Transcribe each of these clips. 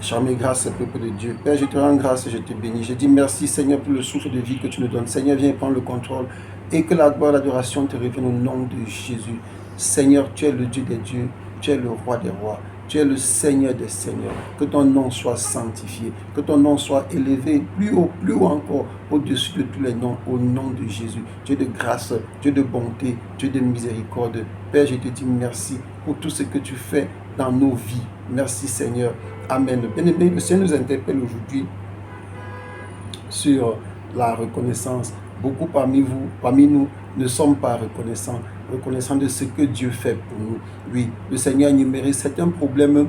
Charmé grâce, peuple de Dieu. Père, je te rends grâce et je te bénis. Je dis merci, Seigneur, pour le souffle de vie que tu nous donnes. Seigneur, viens prendre le contrôle et que la gloire et l'adoration te reviennent au nom de Jésus. Seigneur, tu es le Dieu des dieux, tu es le roi des rois, tu es le Seigneur des seigneurs. Que ton nom soit sanctifié, que ton nom soit élevé plus haut encore, au-dessus de tous les noms, au nom de Jésus. Dieu de grâce, Dieu de bonté, Dieu de miséricorde. Père, je te dis merci pour tout ce que tu fais dans nos vies. Merci Seigneur. Amen. Bien-aimé, le Seigneur nous interpelle aujourd'hui sur la reconnaissance. Beaucoup parmi nous, ne sommes pas reconnaissants de ce que Dieu fait pour nous. Oui, le Seigneur a énuméré certains problèmes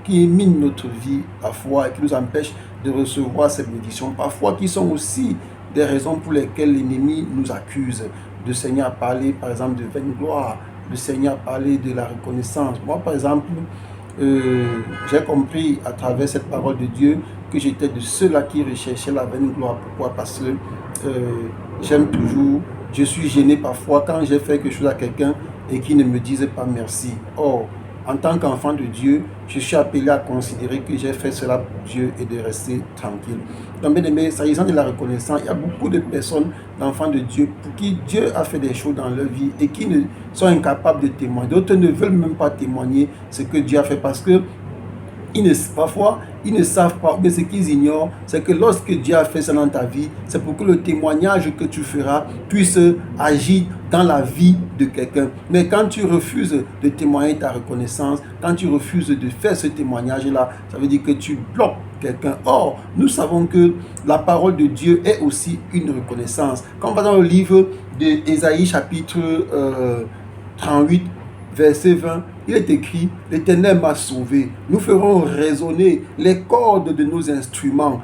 qui minent notre vie parfois et qui nous empêchent de recevoir cette bénédiction. Parfois qui sont aussi des raisons pour lesquelles l'ennemi nous accuse. Le Seigneur a parlé par exemple de vaine gloire. Le Seigneur a parlé de la reconnaissance. Moi par exemple, j'ai compris à travers cette parole de Dieu que j'étais de ceux-là qui recherchaient la vaine gloire. Pourquoi? Parce que j'aime toujours, je suis gêné parfois quand j'ai fait quelque chose à quelqu'un et qui ne me disait pas merci. Or, en tant qu'enfant de Dieu, je suis appelé à considérer que j'ai fait cela pour Dieu et de rester tranquille. Donc, bien aimé, s'agissant de la reconnaissance, il y a beaucoup de personnes, d'enfants de Dieu, pour qui Dieu a fait des choses dans leur vie et qui ne sont incapables de témoigner. D'autres ne veulent même pas témoigner ce que Dieu a fait parce que parfois, ils ne savent pas, mais ce qu'ils ignorent, c'est que lorsque Dieu a fait ça dans ta vie, c'est pour que le témoignage que tu feras puisse agir dans la vie de quelqu'un. Mais quand tu refuses de témoigner ta reconnaissance, quand tu refuses de faire ce témoignage-là, ça veut dire que tu bloques quelqu'un. Or, nous savons que la parole de Dieu est aussi une reconnaissance. Quand on va dans le livre d'Ésaïe chapitre 38, verset 20, il est écrit: l'Éternel m'a sauvé. Nous ferons résonner les cordes de nos instruments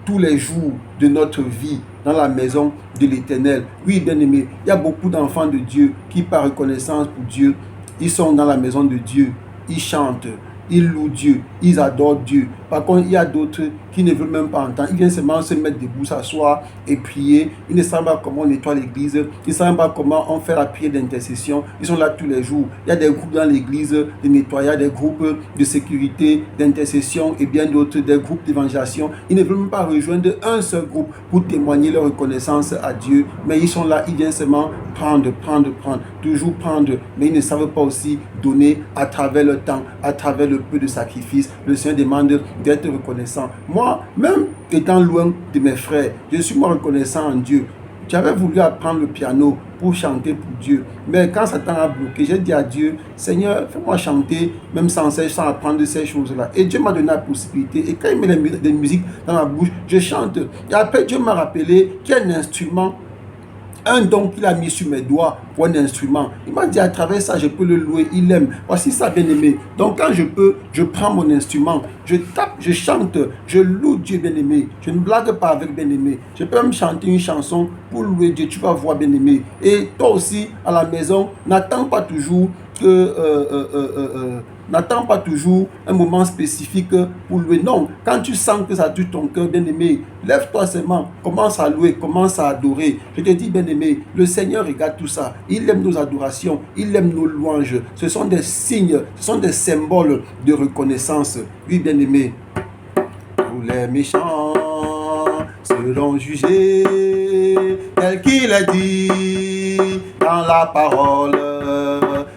tous les jours de notre vie dans la maison de l'Éternel. Oui, bien-aimé, il y a beaucoup d'enfants de Dieu qui, par reconnaissance pour Dieu, ils sont dans la maison de Dieu, ils chantent, ils louent Dieu, ils adorent Dieu. Par contre, il y a d'autres qui ne veulent même pas entendre. Ils viennent seulement se mettre debout, s'asseoir et prier. Ils ne savent pas comment on nettoie l'église. Ils ne savent pas comment on fait la prière d'intercession. Ils sont là tous les jours. Il y a des groupes dans l'église de nettoyage, des groupes de sécurité, d'intercession et bien d'autres, des groupes d'évangélisation. Ils ne veulent même pas rejoindre un seul groupe pour témoigner leur reconnaissance à Dieu. Mais ils sont là, ils viennent seulement prendre, toujours prendre. Mais ils ne savent pas aussi donner à travers le temps, à travers le peu de sacrifice. Le Seigneur demande d'être reconnaissant. Moi, même étant loin de mes frères, je suis moi reconnaissant en Dieu. J'avais voulu apprendre le piano pour chanter pour Dieu. Mais quand Satan a bloqué, j'ai dit à Dieu: Seigneur, fais-moi chanter, même sans apprendre ces choses-là. Et Dieu m'a donné la possibilité. Et quand il met des musiques dans ma bouche, je chante. Et après, Dieu m'a rappelé qu'il y a un instrument, un don qu'il a mis sur mes doigts pour un instrument. Il m'a dit: à travers ça, je peux le louer. Il aime. Voici ça, bien-aimé. Donc quand je peux, je prends mon instrument, je tape, je chante, je loue Dieu, bien-aimé. Je ne blague pas avec bien-aimé. Je peux même chanter une chanson pour louer Dieu. Tu vas voir, bien-aimé. Et toi aussi, à la maison, n'attends pas toujours n'attends pas toujours un moment spécifique pour louer. Non, quand tu sens que ça touche ton cœur, bien-aimé, lève-toi seulement, commence à louer, commence à adorer. Je te dis, bien-aimé, le Seigneur regarde tout ça. Il aime nos adorations, il aime nos louanges. Ce sont des signes, ce sont des symboles de reconnaissance. Oui, bien-aimé, tous les méchants seront jugés, tel qu'il a dit dans la parole.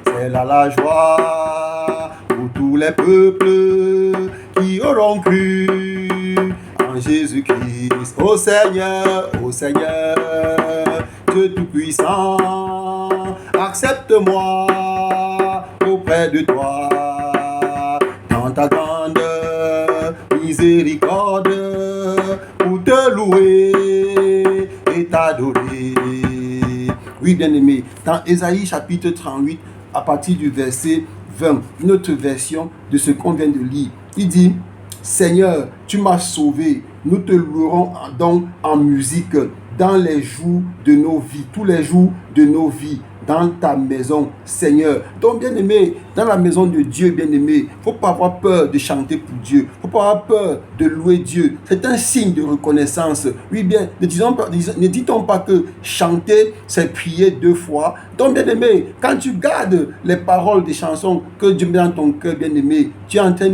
C'est là la joie pour tous les peuples qui auront cru en Jésus-Christ. Ô Seigneur, Dieu Tout-Puissant, accepte-moi auprès de toi dans ta grande miséricorde pour te louer et t'adorer. Oui, bien-aimé, dans Ésaïe chapitre 38, à partir du verset 20, une autre version de ce qu'on vient de lire, il dit: Seigneur, tu m'as sauvé, nous te louerons donc en musique dans les jours de nos vies, tous les jours de nos vies, dans ta maison, Seigneur. Donc, bien-aimé, dans la maison de Dieu, bien-aimé, il ne faut pas avoir peur de chanter pour Dieu. Il ne faut pas avoir peur de louer Dieu. C'est un signe de reconnaissance. Oui, bien, ne dit-on pas que chanter, c'est prier 2 fois. Donc, bien-aimé, quand tu gardes les paroles des chansons que Dieu met dans ton cœur, bien-aimé, tu es en train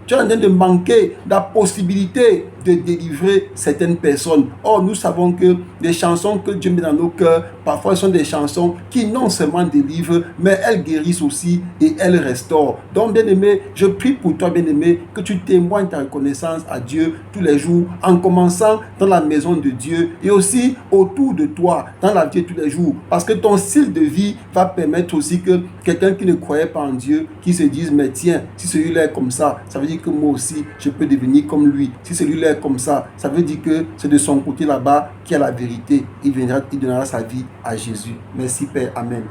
tu es en train de manquer la possibilité de délivrer certaines personnes. Or, nous savons que les chansons que Dieu met dans nos cœurs, parfois sont des chansons qui non seulement délivrent, mais elles guérissent aussi et elles restaurent. Donc, bien-aimé, je prie pour toi, bien-aimé, que tu témoignes ta reconnaissance à Dieu tous les jours, en commençant dans la maison de Dieu et aussi autour de toi, dans la vie de tous les jours. Parce que ton style de vie va permettre aussi que quelqu'un qui ne croyait pas en Dieu, qui se dise, mais tiens, si celui-là est comme ça veut dire que moi aussi, je peux devenir comme lui. Si celui-là est comme ça veut dire que c'est de son côté là-bas qu'il y a la vérité. Il donnera sa vie à Jésus. Merci Père. Amen.